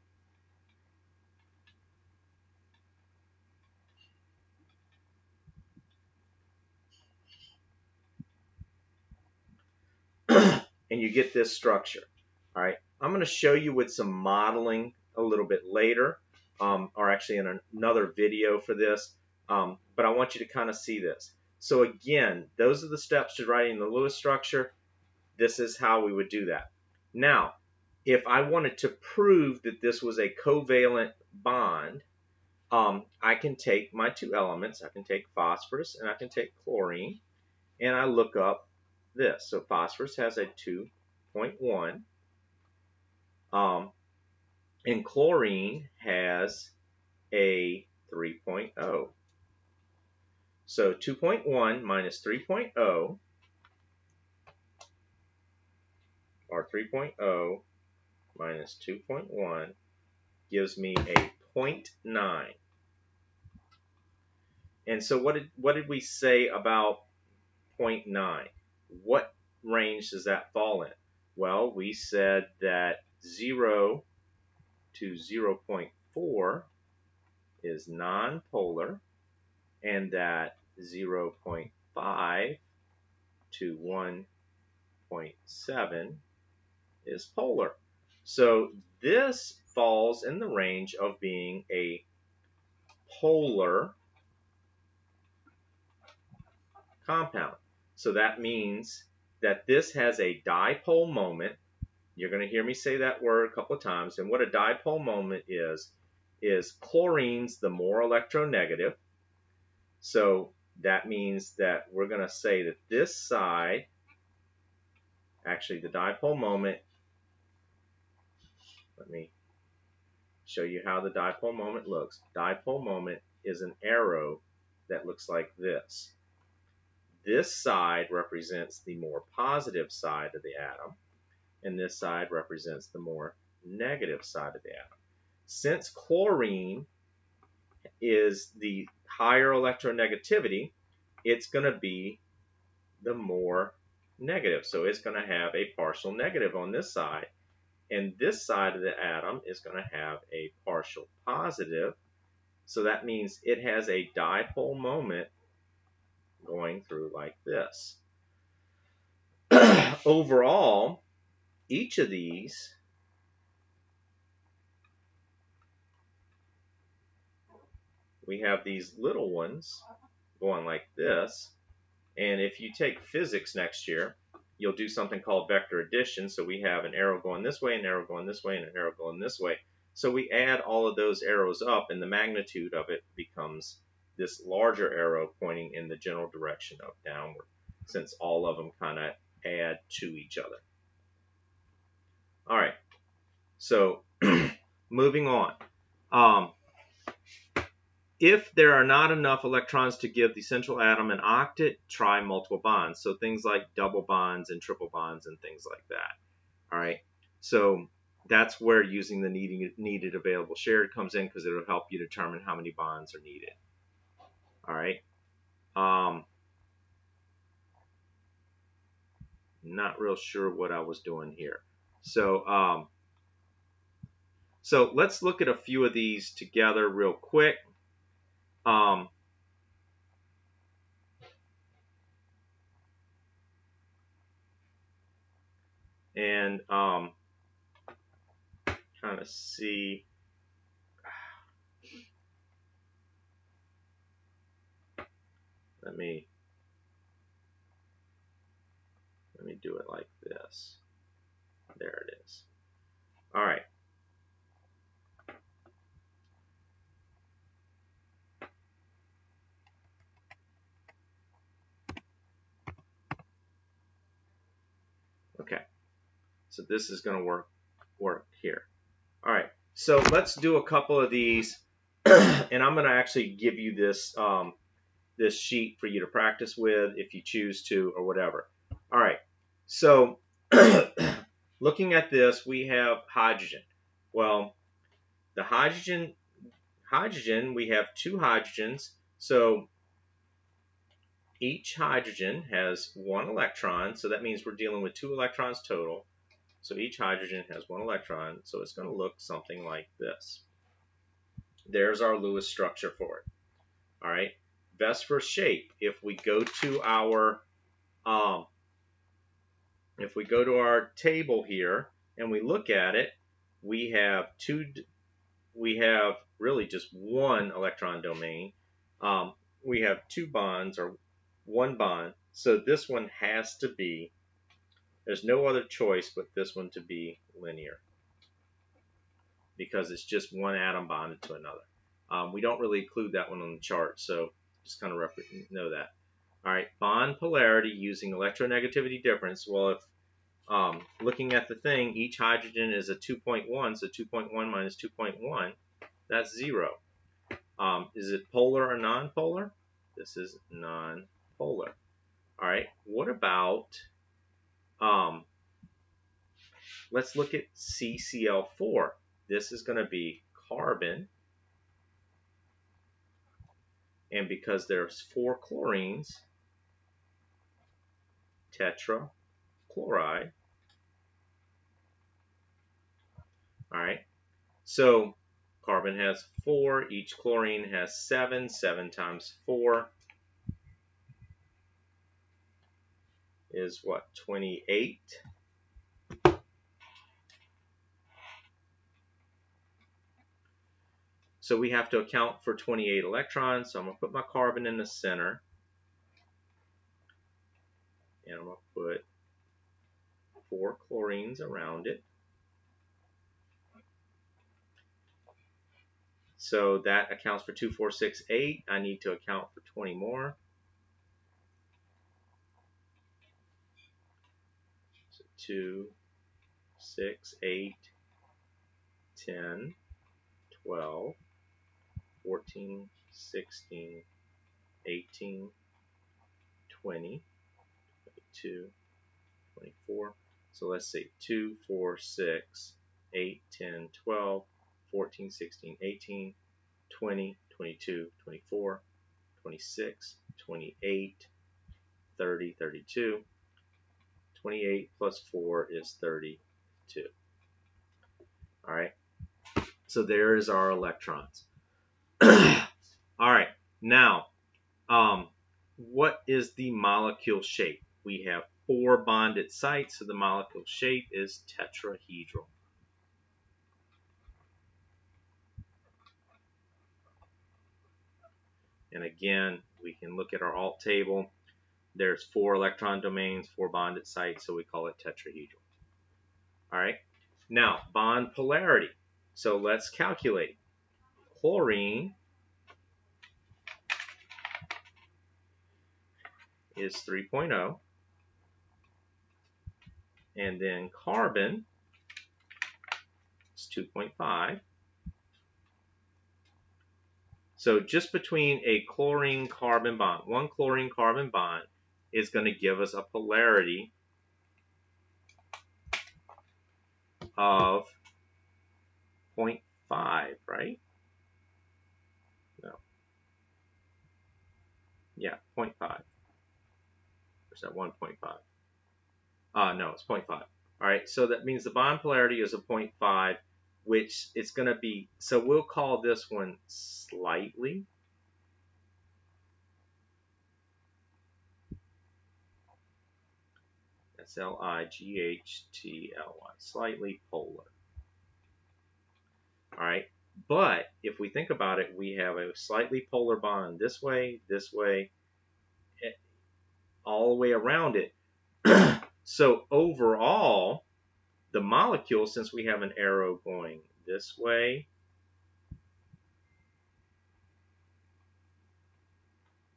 And you get this structure. All right, I'm going to show you with some modeling a little bit later, or actually in another video for this, but I want you to kind of see this. So again, those are the steps to writing the Lewis structure. This is how we would do that. Now, if I wanted to prove that this was a covalent bond, I can take my 2 elements. I can take phosphorus and I can take chlorine, and I look up this. So phosphorus has a 2.1, and chlorine has a 3.0. So 2.1 minus 3.0, or 3.0 minus 2.1, gives me a 0.9. And so what did we say about 0.9? What range does that fall in? Well, we said that 0 to 0.4 is nonpolar, and that 0.5 to 1.7 is polar. So this falls in the range of being a polar compound. So that means that this has a dipole moment You're going to hear me say that word a couple of times. And what a dipole moment is chlorine's the more electronegative. So that means that we're going to say that this side, actually the dipole moment, let me show you how the dipole moment looks. Dipole moment is an arrow that looks like this. This side represents the more positive side of the atom, and this side represents the more negative side of the atom. Since chlorine is the higher electronegativity, it's going to be the more negative. So it's going to have a partial negative on this side, and this side of the atom is going to have a partial positive. So that means it has a dipole moment going through like this. Overall, each of these we have these little ones going like this. And if you take physics next year, you'll do something called vector addition. So we have an arrow going this way, an arrow going this way, and an arrow going this way. So we add all of those arrows up, and the magnitude of it becomes this larger arrow pointing in the general direction of downward, since all of them kind of add to each other. All right, so moving on. If there are not enough electrons to give the central atom an octet, try multiple bonds. So things like double bonds and triple bonds and things like that. All right. So that's where using the needed available shared comes in, because it'll help you determine how many bonds are needed. All right. Not real sure what I was doing here. So let's look at a few of these together real quick. And kind of see. Let me do it like this. There it is. All right. Okay. So this is going to work here. All right. So let's do a couple of these, and I'm going to actually give you this this sheet for you to practice with if you choose to, or whatever. All right. So looking at this, we have hydrogen. Well, the hydrogen, we have two hydrogens. So each hydrogen has one electron. So that means we're dealing with 2 electrons total. So each hydrogen has 1 electron. So it's going to look something like this. There's our Lewis structure for it. All right. VSEPR shape. If we go to our table here and we look at it, we have really just 1 electron domain. We have 2 bonds, or 1 bond. So this one has to be, there's no other choice but this one to be linear, because it's just 1 atom bonded to another. We don't really include that one on the chart, so just kind of know that. All right, bond polarity using electronegativity difference. Well, if looking at the thing, each hydrogen is a 2.1, so 2.1 minus 2.1, that's 0. Is it polar or non-polar? This is non-polar. All right, what about, let's look at CCl4. This is going to be carbon, and because there's 4 chlorines, tetrachloride. All right, so carbon has 4, each chlorine has 7. 7 times 4 is what, 28? So we have to account for 28 electrons. So I'm going to put my carbon in the center. And I'm going to put 4 chlorines around it. So that accounts for 2, 4, 6, 8. I need to account for 20 more. So 2, 6, 8, 10, 12, 14, 16, 18, 20, 22, 24. So let's see, 2, 4, 6, 8, 10, 12, 14, 16, 18, 20, 22, 24, 26, 28, 30, 32. 28 plus 4 is 32. All right, so there is our electrons. All right, now, what is the molecule shape? We have 4 bonded sites, so the molecule shape is tetrahedral. And again, we can look at our alt table. There's 4 electron domains, 4 bonded sites, so we call it tetrahedral. All right, now bond polarity. So let's calculate. Chlorine is 3.0, and then carbon is 2.5. So just between a chlorine-carbon bond, one chlorine-carbon bond is going to give us a polarity of 0.5, right? No. Yeah, 0.5. Or is that 1.5? No, it's 0.5. All right, so that means the bond polarity is a 0.5, which it's going to be, so we'll call this one slightly. Slightly, slightly polar. All right, but if we think about it, we have a slightly polar bond this way, all the way around it. So overall, the molecule, since we have an arrow going this way,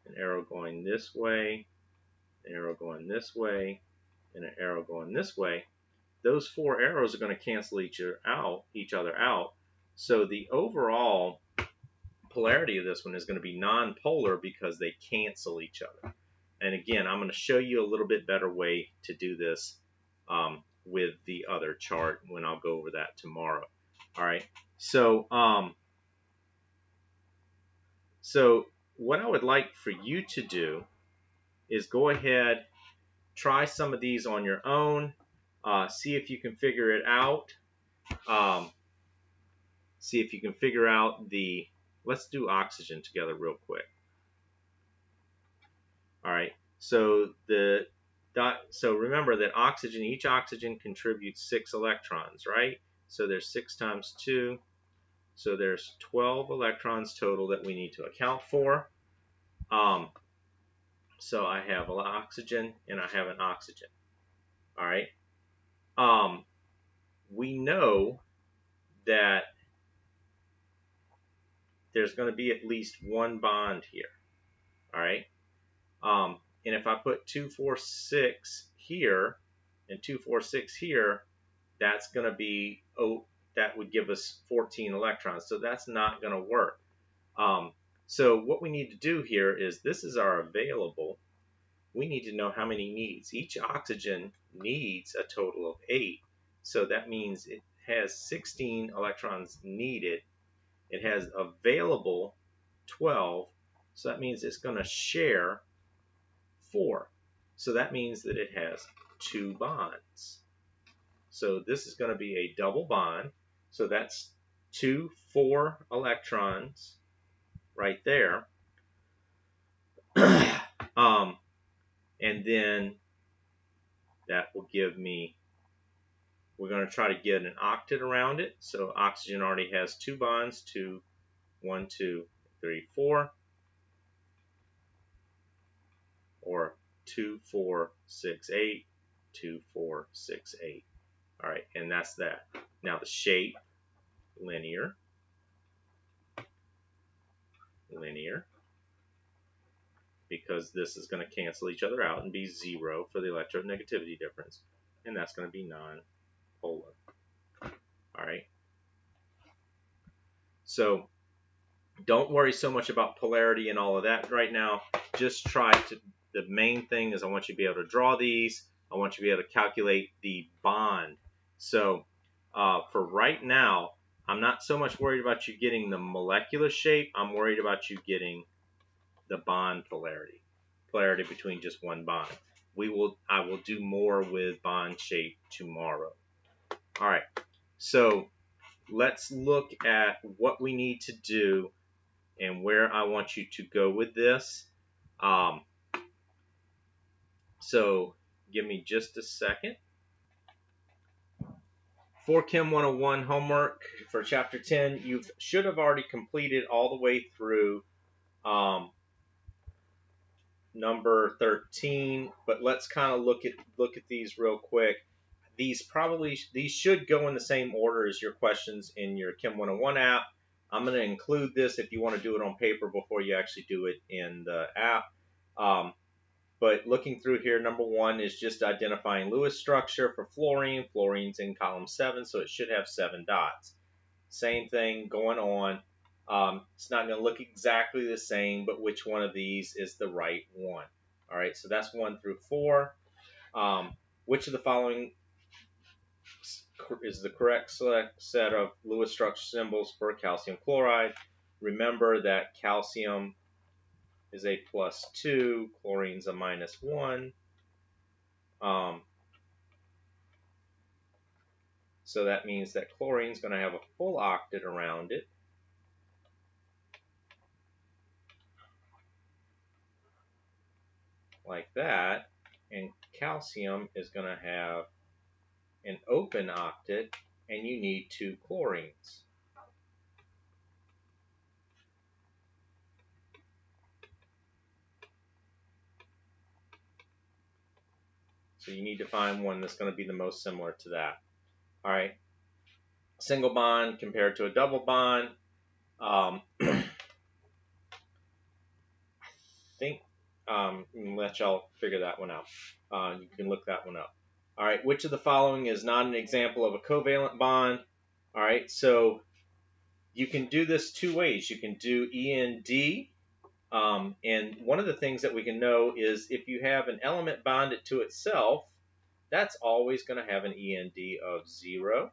an arrow going this way, an arrow going this way, and an arrow going this way, those 4 arrows are going to cancel each other out. So the overall polarity of this one is going to be nonpolar because they cancel each other. And again, I'm going to show you a little bit better way to do this with the other chart when I'll go over that tomorrow. All right. So what I would like for you to do is go ahead, try some of these on your own, see if you can figure it out. See if you can figure out the, let's do oxygen together real quick. All right, so remember that oxygen, each oxygen contributes 6 electrons, right? So there's 6 times 2, so there's 12 electrons total that we need to account for. So I have an oxygen and I have an oxygen. All right. We know that there's going to be at least one bond here. All right. And if I put 2, 4, 6 here and 2, 4, 6 here, that's going to be, that would give us 14 electrons. So that's not going to work. So what we need to do here is, this is our available. We need to know how many needs. Each oxygen needs a total of 8. So that means it has 16 electrons needed. It has available 12. So that means it's going to share 4. So that means that it has 2 bonds. So this is going to be a double bond. So that's 2 4 electrons right there. And then that will give me, we're going to try to get an octet around it. So oxygen already has 2 bonds, 2, 1, 2, 3, 4, or 2, 4, 6, 8, 2, 4, 6, 8. All right, and that's that. Now the shape, linear, linear, because this is going to cancel each other out and be 0 for the electronegativity difference, and that's going to be non-polar. All right. So don't worry so much about polarity and all of that right now. Just try to, the main thing is I want you to be able to draw these. I want you to be able to calculate the bond. So for right now, I'm not so much worried about you getting the molecular shape. I'm worried about you getting the bond polarity. Polarity between just one bond. I will do more with bond shape tomorrow. All right. So let's look at what we need to do and where I want you to go with this. So give me just a second. For Chem 101 homework for Chapter 10, you should have already completed all the way through number 13, but let's kind of look at these real quick. These should go in the same order as your questions in your Chem 101 app. I'm going to include this if you want to do it on paper before you actually do it in the app. But looking through here, number 1 is just identifying Lewis structure for fluorine. Fluorine's in column 7, so it should have 7 dots. Same thing going on. It's not going to look exactly the same, but which one of these is the right one? All right, so that's 1 through 4. Which of the following is the correct set of Lewis structure symbols for calcium chloride? Remember that calcium is a +2, chlorine's a -1. So that means that chlorine's going to have a full octet around it. Like that. And calcium is going to have an open octet, and you need 2 chlorines. So you need to find one that's going to be the most similar to that. All right. Single bond compared to a double bond. I think let y'all figure that one out. You can look that one up. All right. Which of the following is not an example of a covalent bond? All right. So you can do this 2 ways. You can do END. And one of the things that we can know is if you have an element bonded to itself, that's always going to have an END of 0.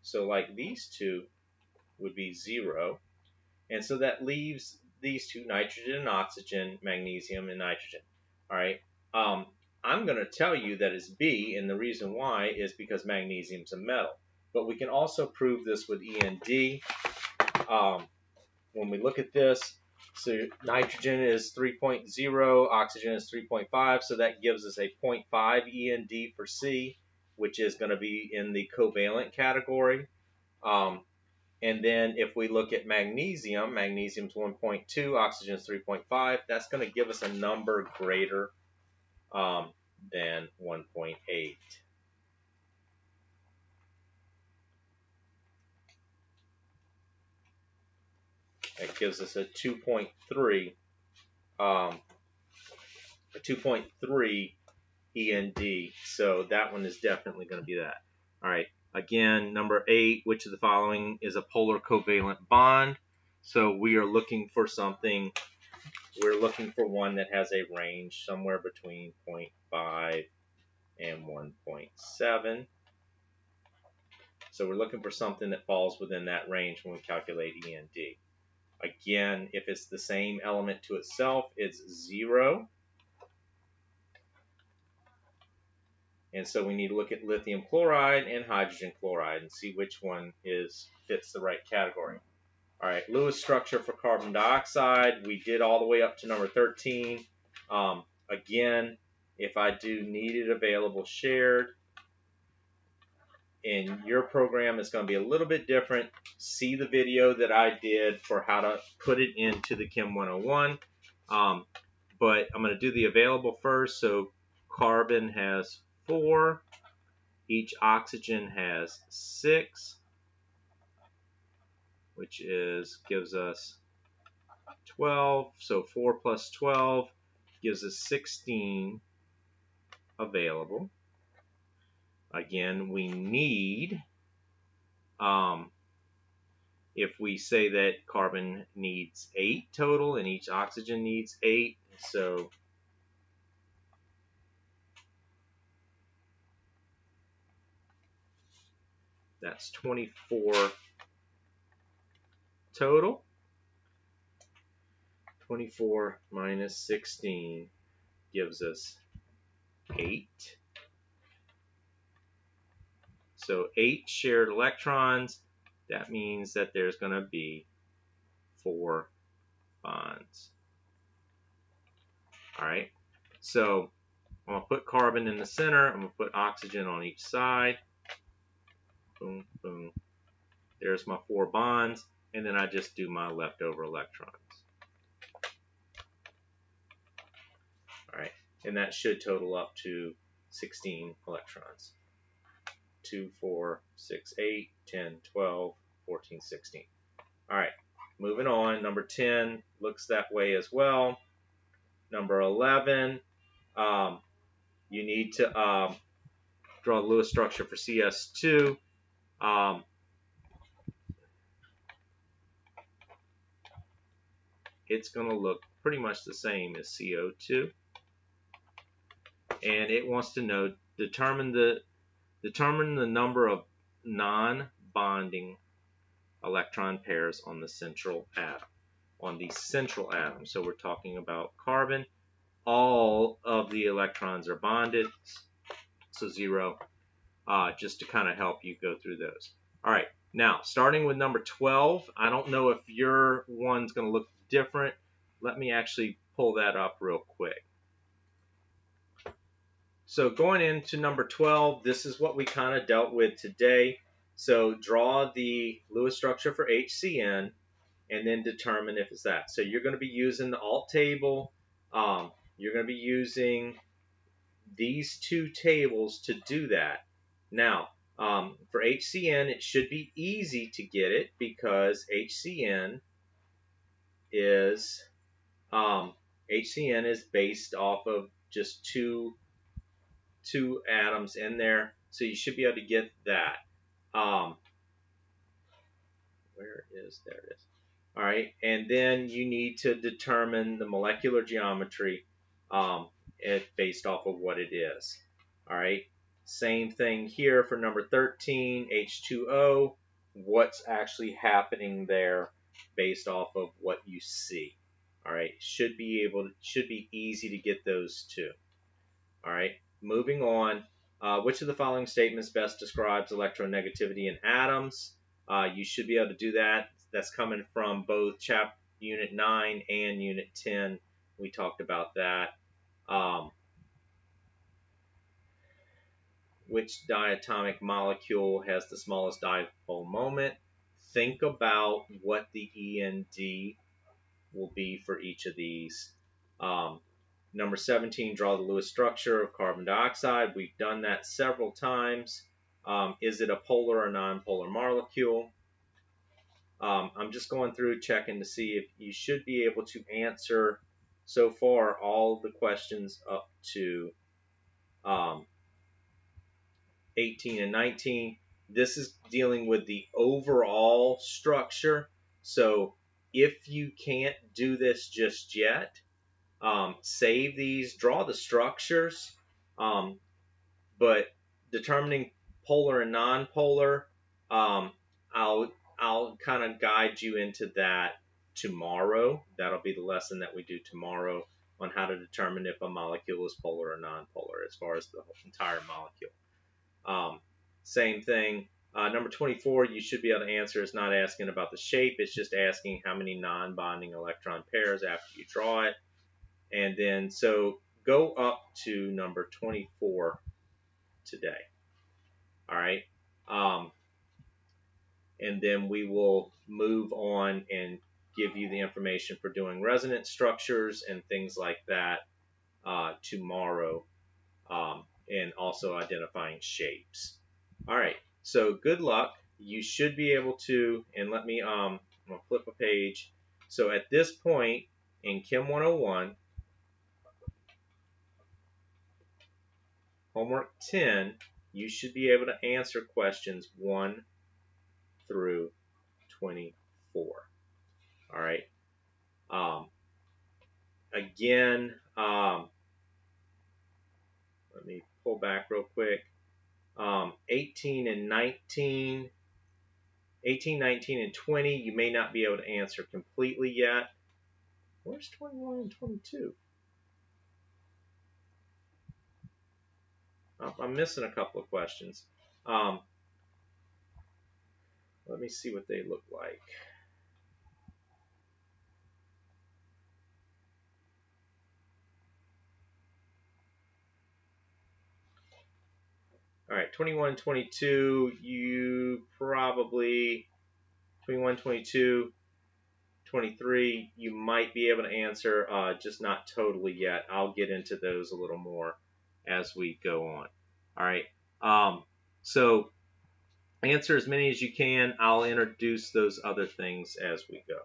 So like these two would be 0. And so that leaves these two, nitrogen and oxygen, magnesium and nitrogen. All right. I'm going to tell you that it's B, and the reason why is because magnesium's a metal. But we can also prove this with END. When we look at this, so nitrogen is 3.0, oxygen is 3.5, so that gives us a 0.5 END for C, which is going to be in the covalent category. And then if we look at magnesium, magnesium's 1.2, oxygen is 3.5, that's going to give us a number greater than 1.8. That gives us a 2.3 END. So that one is definitely going to be that. All right. Again, number 8, which of the following is a polar covalent bond? So we are looking for something. We're looking for one that has a range somewhere between 0.5 and 1.7. So we're looking for something that falls within that range when we calculate END. Again, if it's the same element to itself, it's 0. And so we need to look at lithium chloride and hydrogen chloride and see which one fits the right category. All right, Lewis structure for carbon dioxide. We did all the way up to number 13. Again, if I do needed, available, shared, in your program it's going to be a little bit different. See the video that I did for how to put it into the Chem 101. But I'm going to do the available first. So carbon has 4, each oxygen has 6, which gives us 12. So 4 plus 12 gives us 16 available. Again, we need, if we say that carbon needs 8 total and each oxygen needs 8, so that's 24 total. 24 minus 16 gives us 8. So 8 shared electrons. That means that there's going to be 4 bonds. All right. So I'm going to put carbon in the center. I'm going to put oxygen on each side. Boom, boom. There's my 4 bonds. And then I just do my leftover electrons. All right. And that should total up to 16 electrons. 2, 4, 6, 8, 10, 12, 14, 16. All right. Moving on. Number 10 looks that way as well. Number 11, you need to draw the Lewis structure for CS2. It's going to look pretty much the same as CO2. And it wants to know, determine the number of non-bonding electron pairs on the central atom. So we're talking about carbon. All of the electrons are bonded, so 0, just to kind of help you go through those. All right, now starting with number 12, I don't know if your one's going to look different. Let me actually pull that up real quick. So going into number 12, this is what we kind of dealt with today. So draw the Lewis structure for HCN and then determine if it's that. So you're going to be using the alt table. You're going to be using these 2 tables to do that. Now, for HCN, it should be easy to get it because HCN is based off of just two atoms in there, so you should be able to get that. There it is. All right, and then you need to determine the molecular geometry based off of what it is. All right, same thing here for number 13, H2O. What's actually happening there based off of what you see. All right, should be easy to get those 2. All right, moving on. Which of the following statements best describes electronegativity in atoms? You should be able to do that. That's coming from both Unit 9 and Unit 10. We talked about that. Which diatomic molecule has the smallest dipole moment? Think about what the END will be for each of these. Number 17, draw the Lewis structure of carbon dioxide. We've done that several times. Is it a polar or non-polar molecule? I'm just going through checking to see if you should be able to answer so far all the questions up to 18 and 19. This is dealing with the overall structure. So if you can't do this just yet, save these, draw the structures, but determining polar and non-polar, I'll kind of guide you into that tomorrow. That'll be the lesson that we do tomorrow on how to determine if a molecule is polar or non-polar as far as the entire molecule. Same thing. Number 24, you should be able to answer. It's not asking about the shape. It's just asking how many non-bonding electron pairs after you draw it. And then, so go up to number 24 today. All right. And then we will move on and give you the information for doing resonance structures and things like that tomorrow and also identifying shapes. All right, so good luck. You should be able to, and let me, I'm going to flip a page. So at this point in Chem 101, homework 10, you should be able to answer questions 1 through 24. All right. Again, let me pull back real quick. 18 and 19, 18, 19, and 20, you may not be able to answer completely yet. Where's 21 and 22? Oh, I'm missing a couple of questions. Let me see what they look like. All right, 21, 22, you probably, 21, 22, 23, you might be able to answer, just not totally yet. I'll get into those a little more as we go on. All right, so answer as many as you can. I'll introduce those other things as we go.